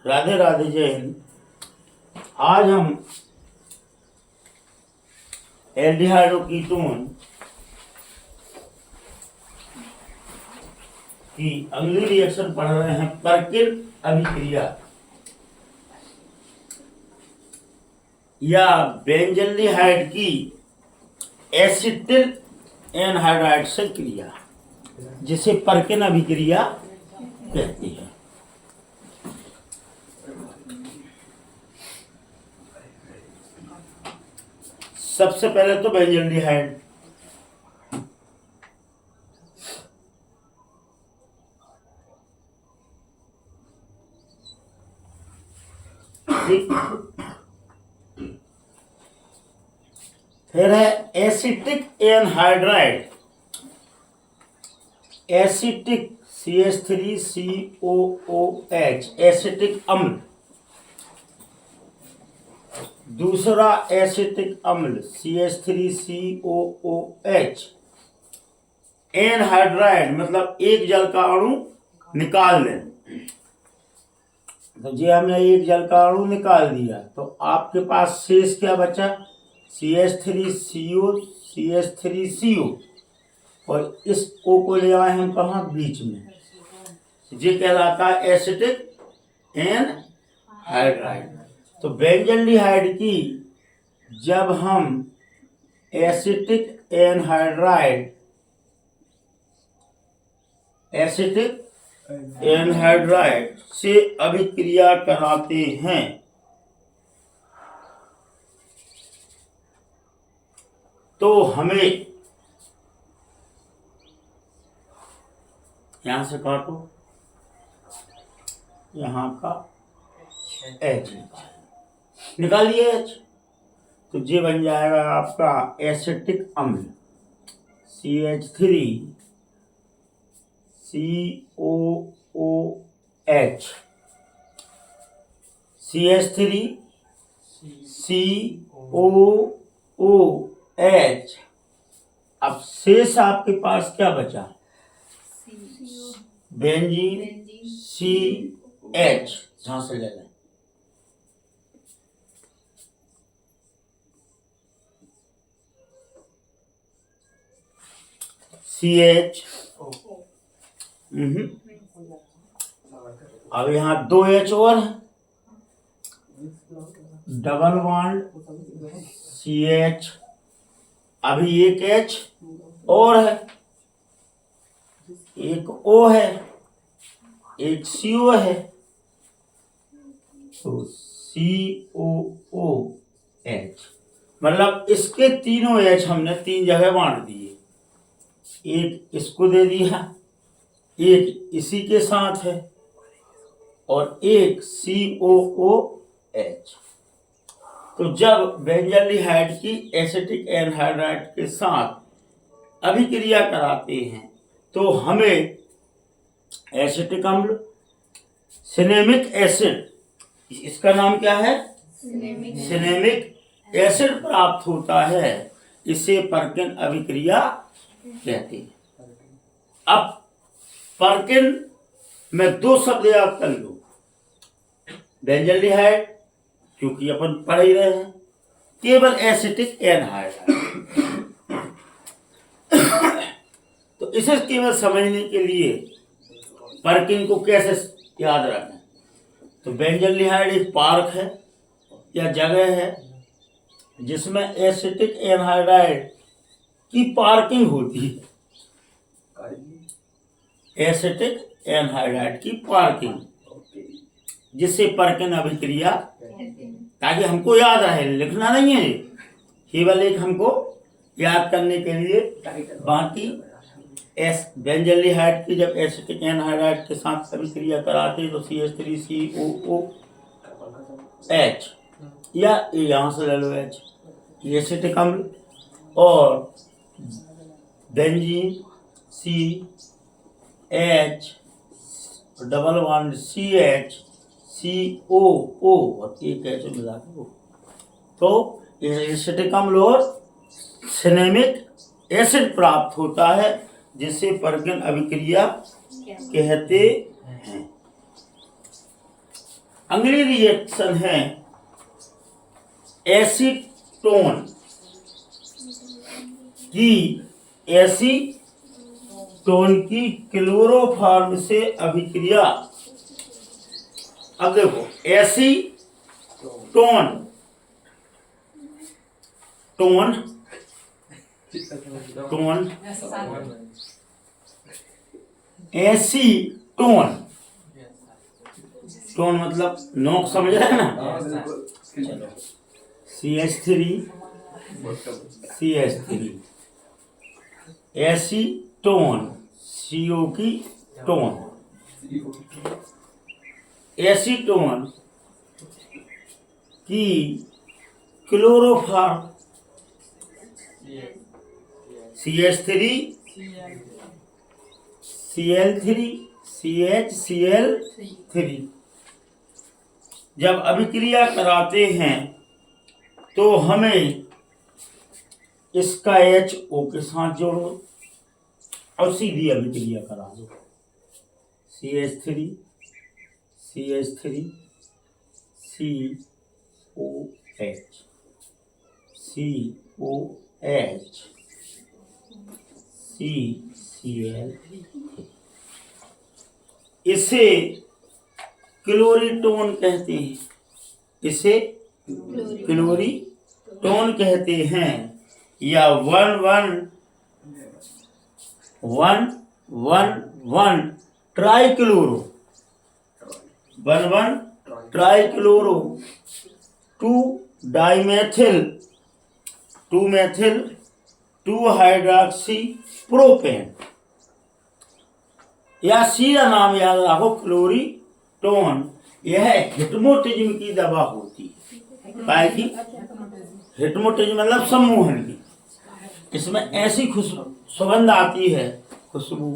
राधे राधे, जय हिंद। आज हम एल्डिहाइड और कीटोन की अगली रिएक्शन पढ़ रहे हैं, परकिन अभिक्रिया या बेंजल्डिहाइड की एसिटिल एनहाइड्राइड से क्रिया, जिसे परकिन अभिक्रिया कहती है। सबसे पहले तो बेंजल्डिहाइड, फिर है acetic anhydride, acetic CH3COOH acetic अम्ल। दूसरा एसिटिक अम्ल CH3COOH एनहाइड्राइड, मतलब एक जल का अणु निकाल लें। तो जी हमने एक जल का अणु निकाल दिया, तो आपके पास शेष क्या बचा? CH3CO, CH3CO, और इस O को ले आए हम कहाँ? बीच में। ये कहलाता है एसिटिक एनहाइड्राइड। तो बेंजल्डिहाइड की जब हम एसिटिक एनहाइड्राइड से अभिक्रिया कराते हैं तो हमें यहां से काटो, यहां का H निकालिए H, तो ये बन जाएगा आपका एसिटिक अम्ल CH3COOH, CH3COOH। अब शेष आपके पास क्या बचा? बेंजीन CH, यहां से ले लें। CH, अब यहाँ 2 H और है, डबल बॉन्ड CH, अभी एक H और है, एक O है, एक CO है, तो COOH, मतलब इसके तीनों H हमने 3 जगह बांट दिए। एक इसको दे दिया, एक इसी के साथ है, और एक COOH। तो जब बेंजल्डिहाइड की एसिटिक एनहाइड्राइड के साथ अभिक्रिया कराते हैं तो हमें एसिटिक अम्ल, सिनेमिक एसिड, इसका नाम क्या है? सिनेमिक एसिड प्राप्त होता है। इसे परकिन अभिक्रिया कहते हैं। अब परकिन में 2 शब्द याद कर लो। बेंजल्डिहाइड, क्योंकि अपन पढ़ ही रहे हैं, केवल एसिटिक एनहाइड्राइड। तो इसे केवल समझने के लिए परकिन को कैसे याद रखें? तो बेंजल्डिहाइड एक पार्क है या जगह है जिसमें एसिटिक एनहाइड्राइड की पार्किंग होती है। एसिटिक एनहाइड्राइड की पार्किंग, जिससे परकिन अभिक्रिया, ताकि हमको याद रहे, लिखना नहीं है, केवल एक हमको याद करने के लिए। बाकी बेंजल्डिहाइड की जब एसिटिक एनहाइड्राइड के साथ अभिक्रिया कराते तो CH3COOH, या यहाँ से ले लो H, एसिटिक अम्ल, और benzene CH, double bond CH, COO, और एक H मिला के, तो एसिटिक अम्ल और सिनेमिक एसिड प्राप्त होता है, जिसे परकिन अभिक्रिया कहते हैं। अगली रिएक्शन है एसीटोन की। एसीटोन की क्लोरोफॉर्म से अभिक्रिया। अब देखो acetone tone tone acetone tone मतलब नोक, समझ रहे हैं ना। चलो CH3 एसीटोन CO की टोन। एसीटोन की क्लोरोफॉर्म CH3 Cl3 CHCl3 जब अभिक्रिया कराते हैं तो हमें इसका HO के साथ जोड़ो और सीधी अभिक्रिया करा दो। CH3 CH3 COH COH CCl। इसे क्लोरीटोन कहते हैं। इसे क्लोरीटोन कहते हैं या 1,1,1,1 trichloro 1,1 trichloro 2 dimethyl 2 methyl 2 hydroxy propane. या सीधा नाम याद रखो क्लोरीटोन। यह हिप्नोटिज्म की दवा होती है। की हिप्नोटिज्म मतलब सम्मोहन की। इसमें ऐसी सुगंध आती है, खुशबू,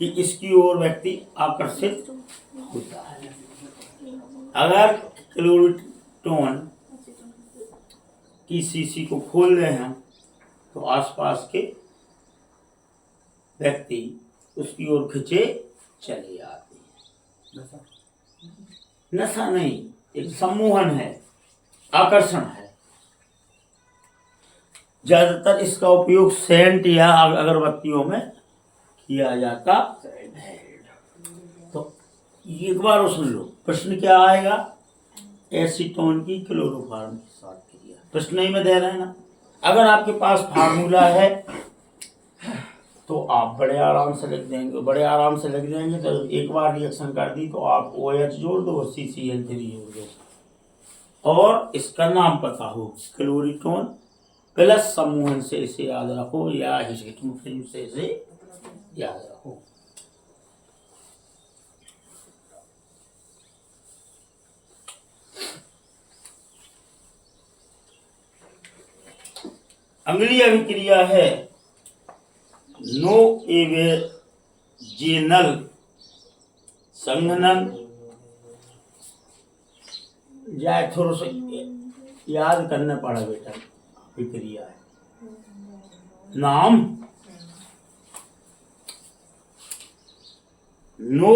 कि इसकी ओर व्यक्ति आकर्षित होता है। अगर क्लोरीटोन की शीशी को खोल रहे हैं तो आसपास के व्यक्ति उसकी ओर खिंचे चले आते हैं। नशा नहीं, एक सम्मोहन है, आकर्षण है। ज्यादातर इसका उपयोग सेंट या अगरबत्तियों में किया जाता है। तो एक बार सुन लो, प्रश्न क्या आएगा? एसीटोन की क्लोरोफॉर्म के साथ क्रिया। प्रश्न ही में दे रहे हैं ना। अगर आपके पास फार्मूला है तो आप बड़े आराम से लिख देंगे। तो एक बार रिएक्शन कर दी तो आप OH जोड़ दो, CCl3 जोड़ दो और इसका नाम पता हो, क्लोरीटोन प्लस सम्मोहन से इसे याद रखो या हिस्टोग्राम से इसे याद रखो। अगली अभिक्रिया है नो एवेजेनल संघनन। जाए थोड़ा सा याद करना पड़ा बेटा। अभिक्रिया है नाम नो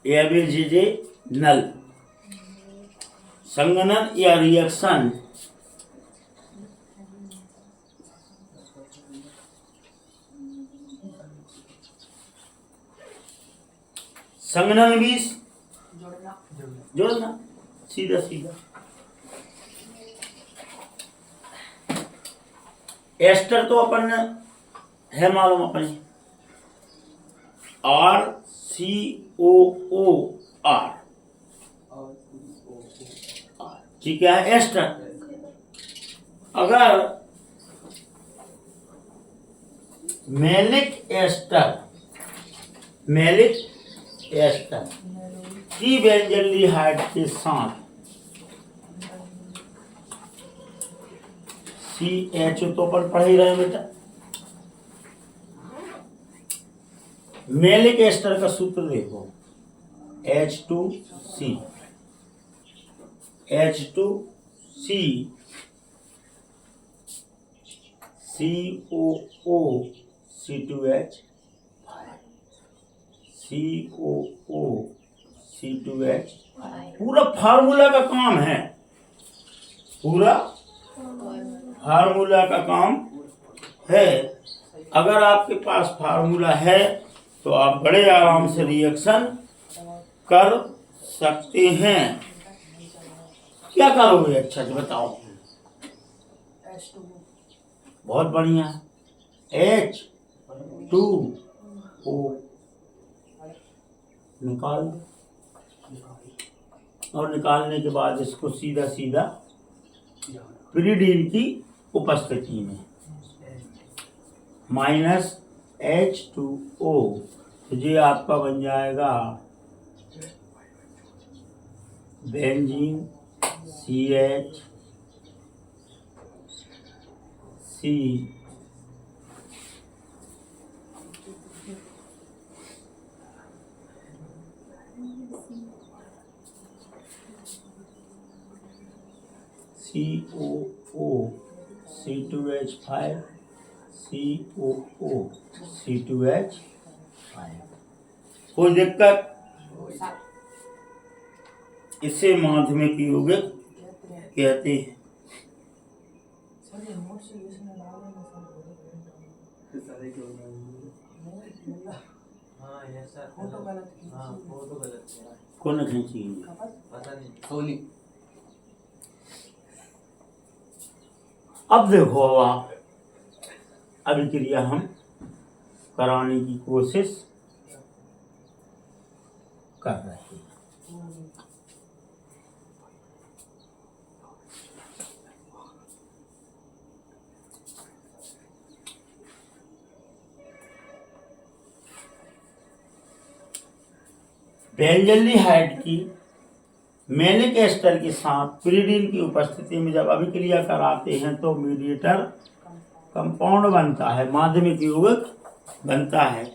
एवेजेनल संघनन या रिएक्शन संघनन 20 जोड़ना सीधा सीधा। एस्टर तो अपन है मालूम अपने RCOOR ठीक है एस्टर। अगर मैलिक एस्टर की बेंजल्डिहाइड के साथ CH तो अपन पढ़ ही रहे बेटा। मैलिक एस्टर का सूत्र देखो H2C COO C2H COO C2H पूरा फार्मूला का काम है, पूरा फार्मूला का काम है। अगर आपके पास फार्मूला है तो आप बड़े आराम से रिएक्शन कर सकते हैं। क्या करोगे अच्छा से बताओ। बहुत बढ़िया, H2O निकाल दो, और निकालने के बाद इसको सीधा सीधा पिरीडीन की उपस्थिति में -H2O, तो ये आपका बन जाएगा benzene CH C COO C2H5 COO C2H5। कोई दिक्कत? इसे माध्यमिक यौगिक कहते हैं। कौन खींची? अब देखो, आप अभिक्रिया हम कराने की कोशिश कर रहे हैं। बेंजल्डिहाइड की मैलिक एस्टर के साथ पिरीडीन की उपस्थिति में जब अभिक्रिया कराते हैं तो मीडिएटर कंपाउंड बनता है, माध्यमिक यौगिक बनता है,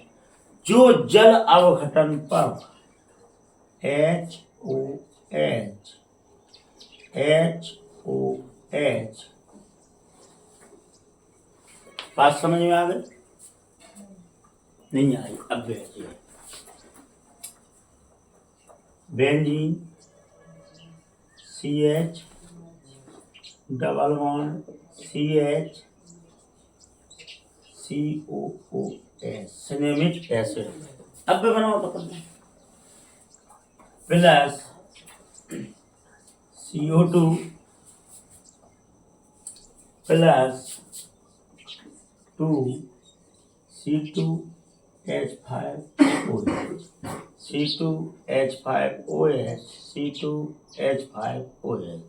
जो जल अवघटन पर HOH बात समझ में आ गई? नहीं आई? अब देखिए, benzene CH double bond CH COOS cinnamic acid. अब भी बनाओ तो plus CO2 plus 2 C2H5OH C2H5OH C2H5OH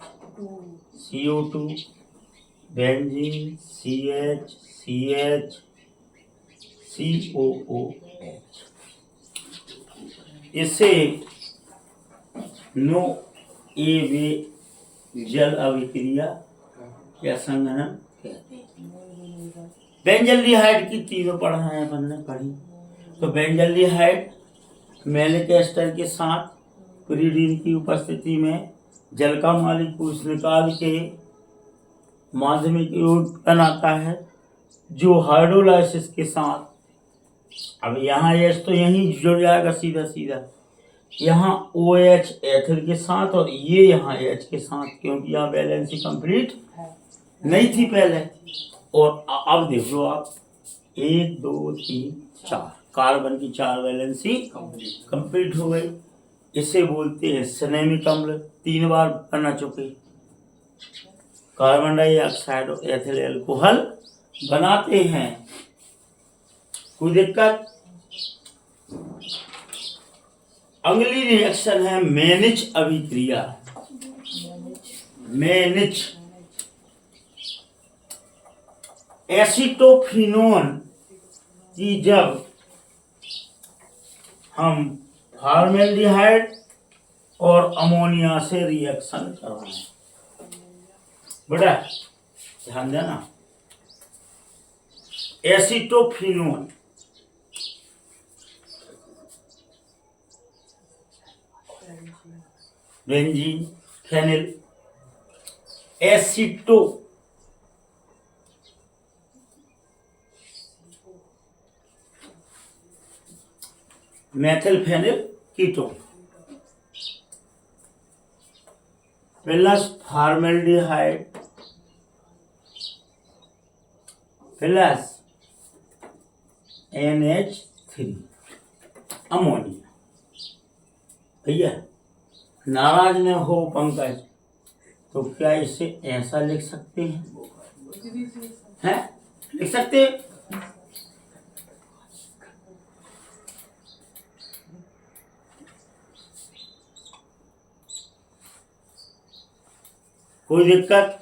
CO2 benzene CH CH COOH। इसे नो ए वे जल अभिक्रिया या संघनन कहते हैं। बेंजल्डिहाइड की तीनों पढ़ाएं अपन ने पढ़ी। तो बेंजल्डिहाइड मैलिक एस्टर के साथ पिरीडीन की उपस्थिति में जल का मॉलिक्यूल निकाल के माध्यमिक यौगिक बनाता है, जो हाइड्रोलाइसिस के साथ, अब यहाँ H तो यहीं जुड़ जाएगा सीधा सीधा, यहाँ OH एथिल के साथ और ये यहाँ H के साथ, क्योंकि यहाँ बैलेंसी कंप्लीट नहीं थी पहले। और अब देख लो आप, 1 2 3 4 कार्बन की 4 वैलेंसी कंप्लीट हो गई। इसे बोलते हैं सिनेमिक अम्ल। 3 बार बना चुके, कार्बन डाइऑक्साइड और एथिल एल्कोहल बनाते हैं। कोई दिक्कत? अगली रिएक्शन है मेनिच अभिक्रिया। मेनिच एसीटोफिनोन की जब हम फॉर्मेल्डिहाइड और अमोनिया से रिएक्शन कर रहे हैं, बेटा ध्यान देना, acetophenone benzene phenyl aceto methyl phenyl ketone. Plus formaldehyde plus NH3 ammonia. भैया नाराज न हो पंकज, तो क्या इसे ऐसा लिख सकते हैं? लिख सकते हैं? कोई दिक्कत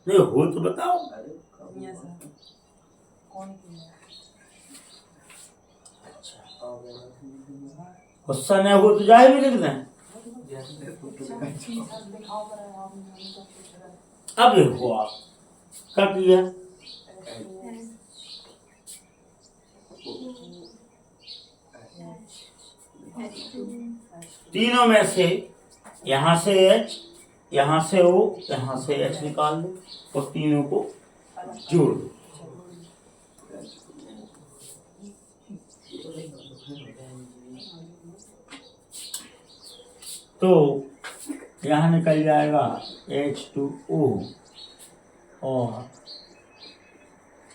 नहीं हो तो बताओ। गुस्सा नहीं हो तो जाए भी लिख दें। अब देखो आप क्या किया, तीनों में से यहाँ से H, यहाँ से O, यहाँ से H निकाल दो और तीनों को जोड़ दो। तो यहाँ निकल जाएगा H2O और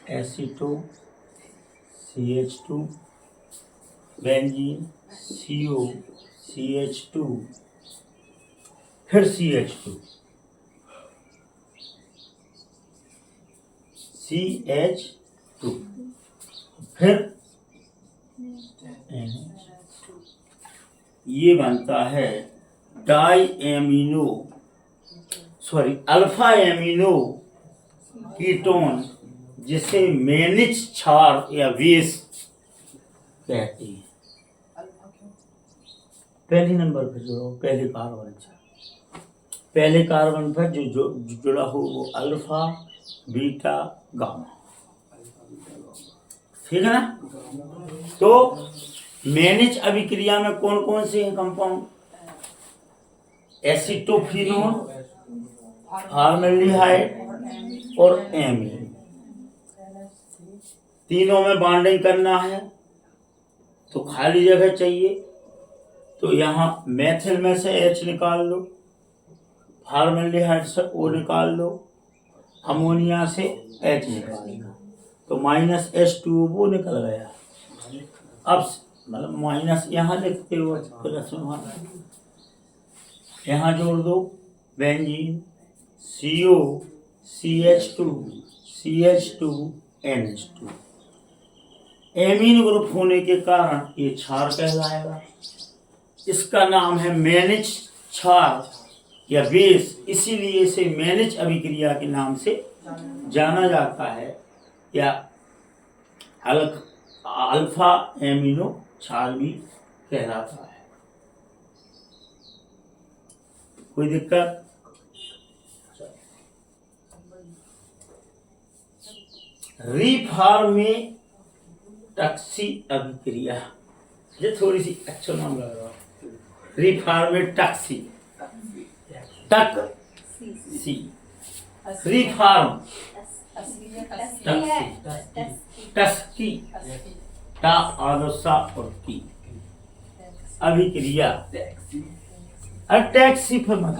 aceto CH2 benzene CO CH2 फिर CH2 CH2 फिर ये बनता है अल्फा एमिनो कीटोन, जिसे मैनिच क्षार या बेस कहते हैं। पहले नंबर पर जोड़ो, पहले कार्बन पर जो जुड़ा हो वो अल्फा बीटा गामा, ठीक है ना। तो मैनिच अभिक्रिया में कौन कौन से हैं कंपाउंड? एसिटोफिनोन, फॉर्मेल्डिहाइड और एमीन। तीनों में बॉन्डिंग करना है तो खाली जगह चाहिए, तो यहाँ मेथिल में से H निकाल लो, फॉर्मेल्डिहाइड से O निकाल लो, अमोनिया से H निकाल लो, तो -H2O निकल गया। अब मतलब माइनस यहाँ लिखते हो, प्लस यहाँ जोड़ दो, benzene CO CH2 CH2 NH2। Amine group होने के कारण ये क्षार कहलाएगा। इसका नाम है मैनिच क्षार या बेस, इसीलिए इसे मैनिच अभिक्रिया के नाम से जाना जाता है, या अल्फा एमिनो क्षार भी कहलाता है। कोई दिक्कत? रिफॉर्मेटक्सी अभिक्रिया, ये थोड़ी सी अच्छा नाम लग रहा है। रिफॉर्मेटक्सी, टक्सी, रिफॉर्म टक्सी, टा आदसा और की अभिक्रिया। टैक्सी पर मत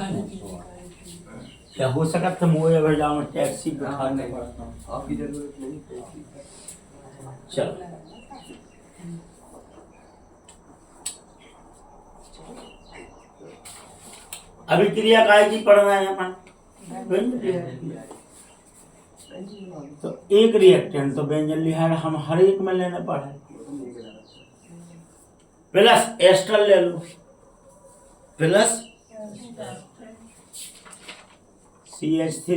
क्या हो सका था, मोए अगर जाओ टैक्सी बिठाने आपकी जरूरत नहीं। चलो अभिक्रिया काय की पढ़ रहे हैं अपन? तो एक रिएक्टेंट तो बेंजलिहाइड हम हर एक में लेने पड़े, प्लस एस्टर ले लो, plus CH3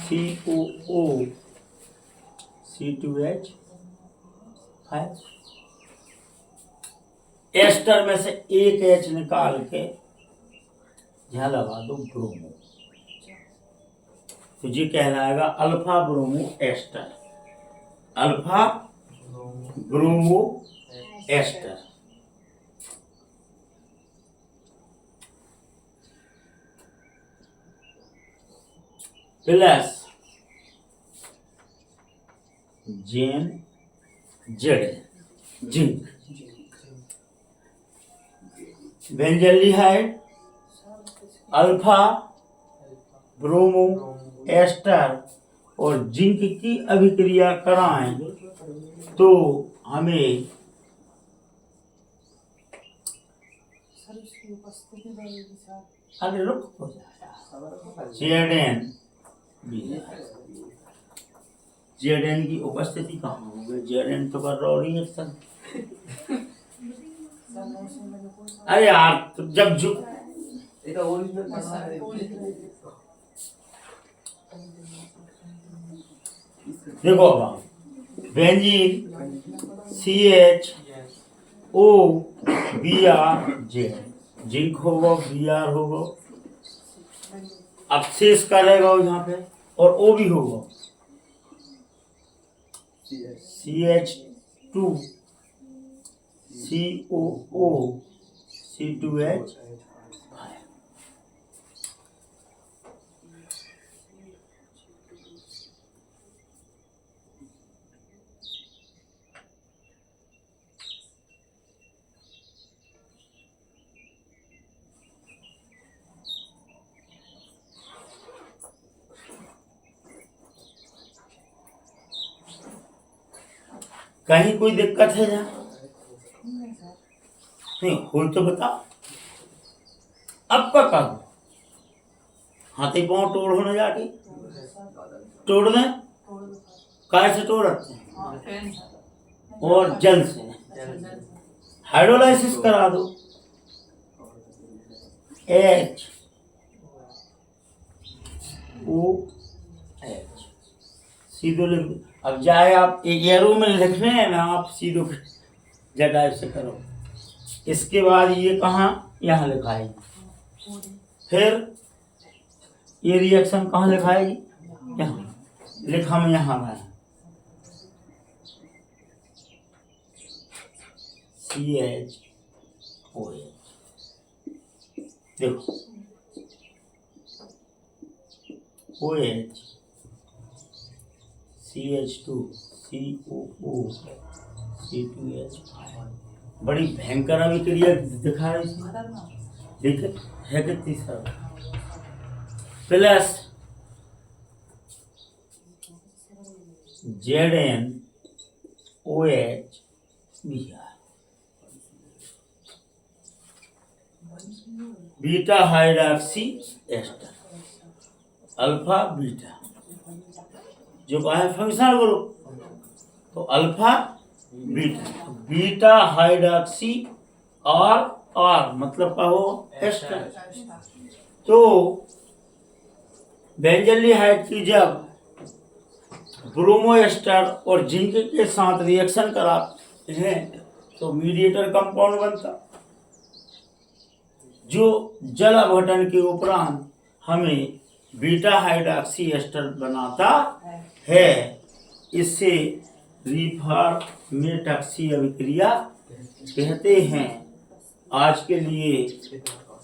COO C2H5। Ester में से एक H निकाल के यहाँ लगा दो ब्रोमो, तो ये कहलाएगा alpha bromo ester, alpha bromo ester. Plus जेन Z zinc, benzaldehyde alpha bromo ester और जिंक की अभिक्रिया कराएं तो हमें अरे रुक हो जाएगा Zn Zn की उपस्थिति कहाँ होगी? Zn तो कर रहा रिएक्शन। अरे यार तो जब झुक देखो अब बेंजीन CHO Br जिंक होगा Br होगा, अब शेष का रहेगा यहाँ पे और O भी होगा CH2 COO C2H। कहीं कोई दिक्कत है ना? नहीं हो तो बता। अब का काम हाथी पाँव तोड़ होने जाके तोड़ दें, काय से तोड़ रखते हैं और जल से हाइड्रोलाइसिस करा दो HOOH। सीधो लिख दो। अब जाए आप एरो में लिखने हैं ना, आप सीधो जटाइप से करो। इसके बाद ये कहाँ यहाँ लिखाएगी, फिर ये रिएक्शन कहाँ लिखाएगी, यहाँ लिखा में यहाँ है CHOH। देखो OH CH2 COO C2H। बड़ी भयंकर अभिक्रिया दिखा रही है, है कितनी सरल। Plus ZnOH Br beta hydroxy ester alpha beta जो है फंक्शनल ग्रुप, तो अल्फा बीटा बीटा हाइड्रॉक्सी और मतलब का हो एस्टर। तो बेंजल्डिहाइड की जब ब्रोमो एस्टर और जिंक के साथ रिएक्शन कराते हैं तो मीडिएटर कंपाउंड बनता, जो जल अपघटन के उपरांत हमें बीटा हाइड्रॉक्सी एस्टर बनाता है। इससे रिफॉर्मेटॉक्सी अभिक्रिया कहते हैं। आज के लिए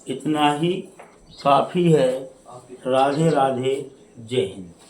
इतना ही काफ़ी है। राधे राधे, जय हिंद।